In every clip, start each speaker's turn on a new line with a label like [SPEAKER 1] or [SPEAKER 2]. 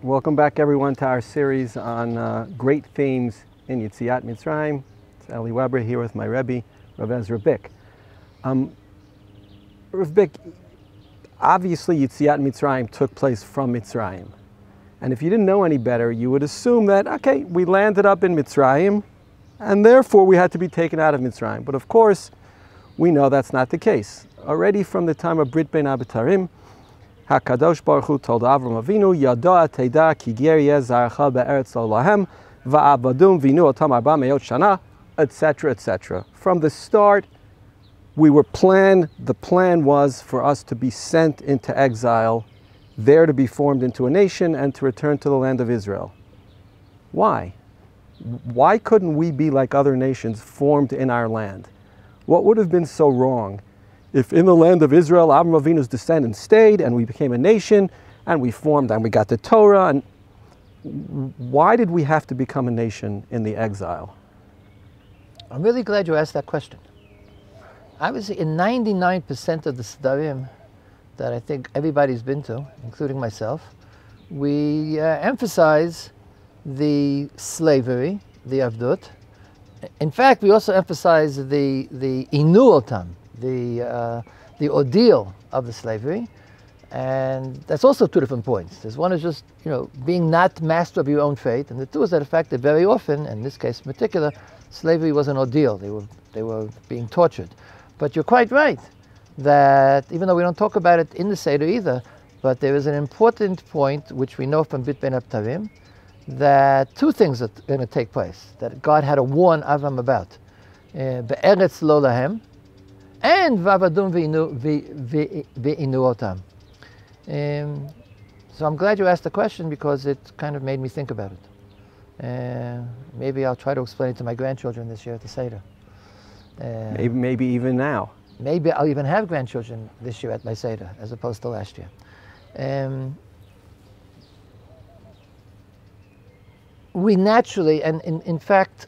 [SPEAKER 1] Welcome back, everyone, to our series on great themes in Yetziat Mitzrayim. It's Eli Weber here with my Rebbe, Rav Ezra Bick. Rav Bick, obviously Yetziat Mitzrayim took place from Mitzrayim. And if you didn't know any better, you would assume that, okay, we landed up in Mitzrayim, and therefore we had to be taken out of Mitzrayim. But of course, we know that's not the case. Already from the time of Brit Ben Abitarim, HaKadosh Baruch Hu told Avram Avinu, Yadoa Teda Ki Ger Yeh Zarecha Be'eretz Lo Lahem Va'abadum Vinu Otam Arba Me'ot Shana, etc., etc. From the start, the plan was for us to be sent into exile, there to be formed into a nation and to return to the land of Israel. Why? Why couldn't we be like other nations formed in our land? What would have been so wrong if in the land of Israel, Avram Avinu's descendants stayed and we became a nation and we formed and we got the Torah? And why did we have to become a nation in the exile?
[SPEAKER 2] I'm really glad you asked that question. Obviously, in 99% of the Sedarim that I think everybody's been to, including myself, we emphasize the slavery, the avdut. In fact, we also emphasize the inuotam, the ordeal of the slavery, and that's also two different points. There's one is just, being not master of your own fate, and the two is that the fact that very often, in this case in particular, slavery was an ordeal. They were being tortured. But you're quite right that even though we don't talk about it in the Seder either, but there is an important point which we know from Brit Ben Abitarim, that two things are going to take place that God had to warn Avram about: Be'eretz Lo Lahem, and Vavadum Ve'inuotam. So I'm glad you asked the question because it kind of made me think about it. Maybe I'll try to explain it to my grandchildren this year at the Seder.
[SPEAKER 1] Maybe even now.
[SPEAKER 2] Maybe I'll even have grandchildren this year at my Seder as opposed to last year. We naturally, and in fact,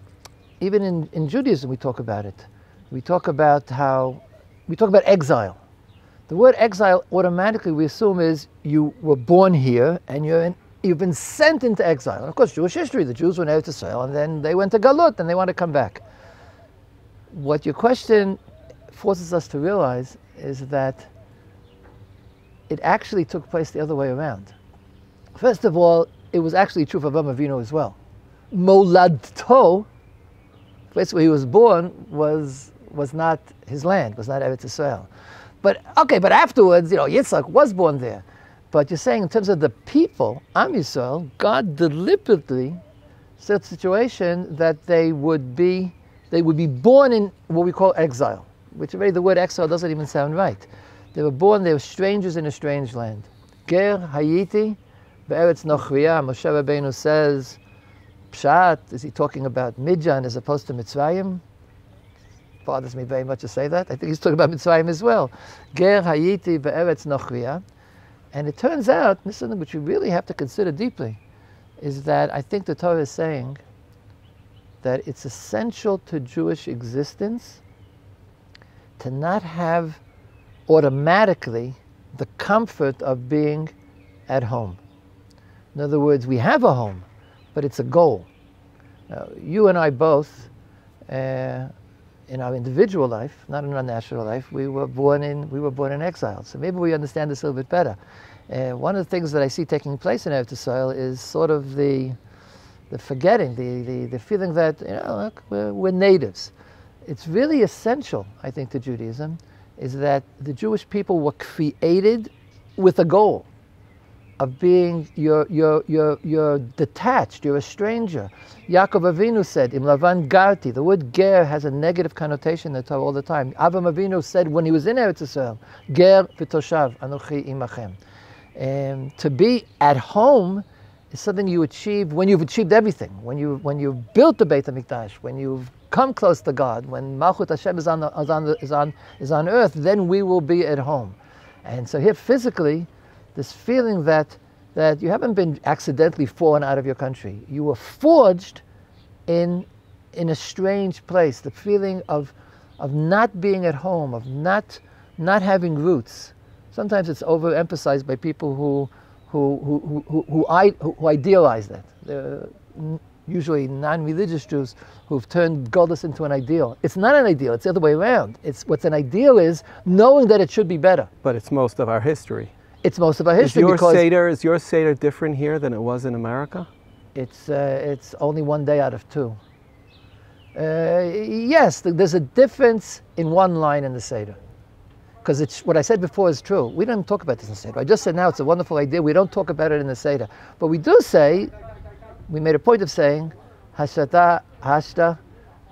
[SPEAKER 2] even in Judaism we talk about it. We talk about exile. The word exile automatically we assume is you were born here and you've been sent into exile. And of course, Jewish history, the Jews were in Eretz Israel and then they went to Galut and they want to come back. What your question forces us to realize is that it actually took place the other way around. First of all, it was actually true for Avram Avinu as well. Moladto, the place where he was born, was not his land, was not Eretz Israel. But afterwards, Yitzhak was born there. But you're saying in terms of the people, Am Yisrael, God deliberately set a situation that they would be born in what we call exile, which already the word exile doesn't even sound right. They were strangers in a strange land. Ger hayiti be'eretz nochriya. Moshe Rabbeinu says, Pshat, is he talking about Midjan as opposed to Mitzrayim? Bothers me very much to say that. I think he's talking about Mitzrayim as well. Ger hayiti be'eretz nochriya. And it turns out, this is something which we really have to consider deeply, is that I think the Torah is saying that it's essential to Jewish existence to not have automatically the comfort of being at home. In other words, we have a home, but it's a goal. Now, you and I both, in our individual life, not in our national life, we were born in exile. So maybe we understand this a little bit better. One of the things that I see taking place in Eretz Israel is sort of the forgetting, the feeling that look, we're natives. It's really essential, I think, to Judaism, is that the Jewish people were created with a goal of being you're detached, you're a stranger. Yaakov Avinu said, Im Lavan Garti. The word ger has a negative connotation in the Torah all the time. Avram Avinu said when he was in Eretz Yisrael, ger v'toshav anochi imachem. To be at home is something you achieve when you've achieved everything. When you've built the Beit HaMikdash, when you've come close to God, when Malchut Hashem is on earth, then we will be at home. And so here physically, this feeling that you haven't been accidentally fallen out of your country. You were forged in a strange place. The feeling of not being at home, of not having roots. Sometimes it's overemphasized by people who idealize that. They're usually non-religious Jews who've turned Godless into an ideal. It's not an ideal, it's the other way around. It's what's an ideal is knowing that it should be better.
[SPEAKER 1] But it's most of our history.
[SPEAKER 2] It's most of our history
[SPEAKER 1] Is your Seder different here than it was in America?
[SPEAKER 2] It's only one day out of two. Yes, there's a difference in one line in the Seder. Because it's what I said before is true. We don't talk about this in the Seder. I just said now it's a wonderful idea. We don't talk about it in the Seder. But we do say, we made a point of saying, Hashata Hashta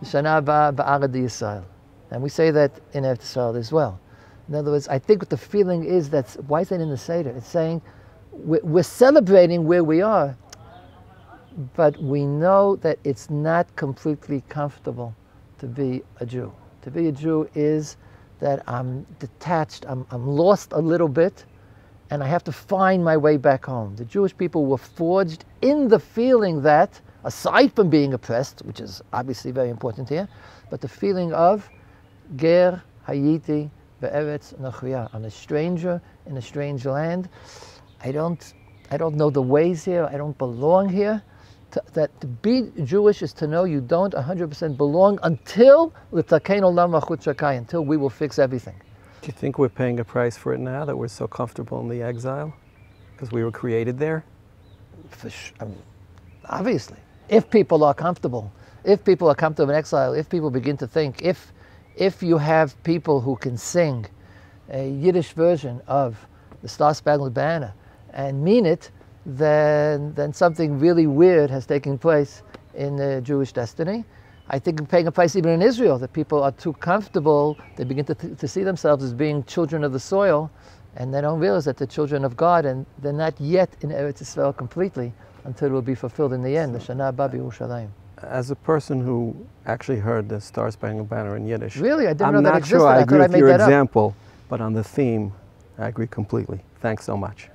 [SPEAKER 2] Shana Ba'arad Yisrael. And we say that in Eretz Yisrael as well. In other words, I think what the feeling is, why is that in the Seder? It's saying we're celebrating where we are, but we know that it's not completely comfortable to be a Jew. To be a Jew is that I'm detached, I'm lost a little bit, and I have to find my way back home. The Jewish people were forged in the feeling that, aside from being oppressed, which is obviously very important here, but the feeling of Ger Hayiti Be'eretz Nochriya. I'm a stranger in a strange land. I don't know the ways here. I don't belong here. To be Jewish is to know you don't 100% belong until we will fix everything.
[SPEAKER 1] Do you think we're paying a price for it now that we're so comfortable in the exile? Because we were created there?
[SPEAKER 2] Obviously. If people are comfortable in exile, if people begin to think, if you have people who can sing a Yiddish version of the Star Spangled Banner and mean it, then something really weird has taken place in the Jewish destiny. I think we're paying a price even in Israel, that people are too comfortable, they begin to see themselves as being children of the soil, and they don't realize that they're children of God, and they're not yet in Eretz Yisrael completely until it will be fulfilled in the end, the Shana Haba B'Yerushalayim.
[SPEAKER 1] As a person who actually heard the Star Spangled Banner in Yiddish,
[SPEAKER 2] really? I didn't know that existed.
[SPEAKER 1] I'm not sure I agree with your
[SPEAKER 2] example,
[SPEAKER 1] but on the theme, I agree completely. Thanks so much.